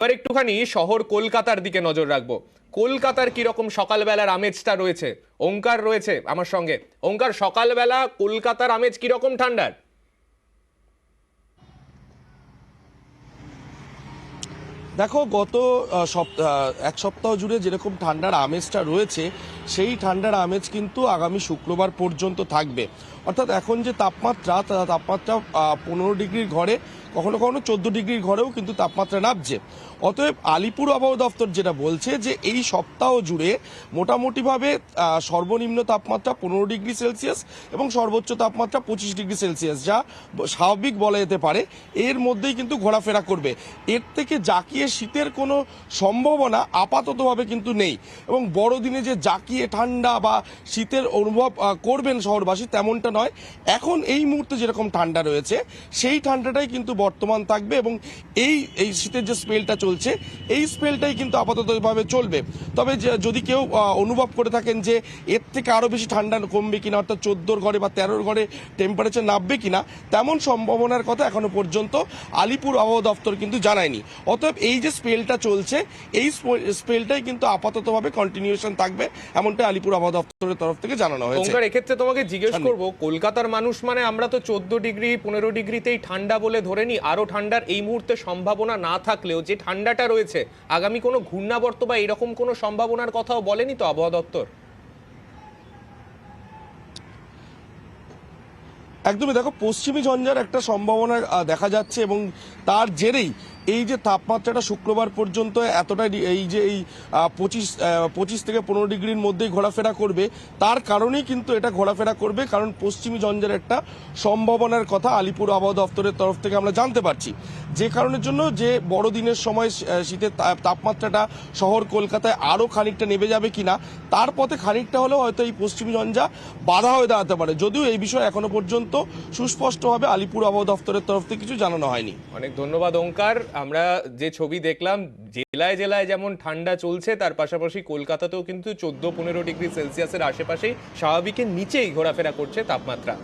এবার একটুখানি শহর কলকাতার দিকে নজর রাখবো। কলকাতার কিরকম সকালবেলার আমেজটা রয়েছে? ওঙ্কার রয়েছে আমার সঙ্গে। ওঙ্কার, সকালবেলা কলকাতার আমেজ কিরকম ঠান্ডার? দেখো, গত এক সপ্তাহ জুড়ে যেরকম ঠান্ডার আমেজটা রয়েছে, সেই ঠান্ডার আমেজ কিন্তু আগামী শুক্রবার পর্যন্ত থাকবে। অর্থাৎ এখন যে তাপমাত্রা, তাপমাত্রা 15 ডিগ্রির ঘরে, কখনো কখনো 14 ডিগ্রির ঘরেও কিন্তু তাপমাত্রা নামছে। অতএব আলিপুর আবহাওয়া দপ্তর যেটা বলছে যে এই সপ্তাহ জুড়ে মোটামুটিভাবে সর্বনিম্ন তাপমাত্রা 15 ডিগ্রি সেলসিয়াস এবং সর্বোচ্চ তাপমাত্রা 25 ডিগ্রি সেলসিয়াস, যা স্বাভাবিক বলা যেতে পারে, এর মধ্যেই কিন্তু ঘোরাফেরা করবে। এর থেকে জাঁকিয়ে শীতের কোনো সম্ভাবনা আপাততভাবে কিন্তু নেই। এবং বড়দিনে যে জাঁকিয়ে ঠান্ডা বা শীতের অনুভব করবেন শহরবাসী, তেমনটা নয়। এখন এই মুহূর্তে যেরকম ঠান্ডা রয়েছে, সেই ঠান্ডাটাই কিন্তু বর্তমান থাকবে। এবং এই এই শীতের যে স্পেলটা চলছে, এই স্পেলটাই কিন্তু আপাততভাবে চলবে। তবে যদি কেউ অনুভব করে থাকেন যে এর থেকে আরও বেশি ঠান্ডা কমবে কিনা, অর্থাৎ 14 ঘরে বা 13 ঘরে টেম্পারেচার নামবে কিনা, তেমন সম্ভাবনার কথা এখনো পর্যন্ত আলিপুর আবহাওয়া দপ্তর কিন্তু জানায়নি। অতএব এই যে স্পেলটা চলছে, এই স্পেলটাই কিন্তু আপাততভাবে কন্টিনিউশন থাকবে, এমনটা আলিপুর আবহাওয়া দপ্তরের তরফ থেকে জানানো হয়েছে। ওঙ্কার, এক্ষেত্রে তোমাকে জিজ্ঞেস করবো, কলকাতার মানুষ মানে আমরা তো 14 ডিগ্রি 15 ডিগ্রিতেই ঠান্ডা বলে ধরে নিই। আরো ঠান্ডার এই মুহূর্তে সম্ভাবনা না থাকলেও যে ঠান্ডাটা রয়েছে, আগামী কোনো ঘূর্ণাবর্ত বা এরকম কোনো সম্ভাবনার কথাও বলেনি তো আবহাওয়া দপ্তর? একদমই, দেখো, পশ্চিমী ঝঞ্ঝার একটা সম্ভাবনা দেখা যাচ্ছে। এবং তার জেরেই এই যে তাপমাত্রাটা শুক্রবার পর্যন্ত এতটাই, এই যে এই 25 থেকে 15 ডিগ্রির মধ্যেই ঘোরাফেরা করবে, তার কারণেই কিন্তু এটা ঘোরাফেরা করবে। কারণ পশ্চিমী ঝঞ্ঝার একটা সম্ভাবনার কথা আলিপুর আবহাওয়া দপ্তরের তরফ থেকে আমরা জানতে পারছি। যে কারণের জন্য যে বড়দিনের সময় শীতের তাপমাত্রাটা শহর কলকাতায় আরও খানিকটা নেমে যাবে কিনা, তার পথে খানিকটা হলেও হয়তো এই পশ্চিমী ঝঞ্ঝা বাধা হয়ে দাঁড়াতে পারে। যদিও এই বিষয়ে এখনো পর্যন্ত সুস্পষ্টভাবে আলিপুর আবহাওয়া দপ্তরের তরফ থেকে কিছু জানানো হয়নি। অনেক ধন্যবাদ ওঙ্কার। আমরা যে ছবি দেখলাম, জেলায় জেলায় যেমন ঠান্ডা চলছে, তার পাশাপাশি কলকাতাতেও কিন্তু 14-15 ডিগ্রি সেলসিয়াসের আশেপাশেই স্বাভাবিকের নিচেই ঘোরাফেরা করছে তাপমাত্রা।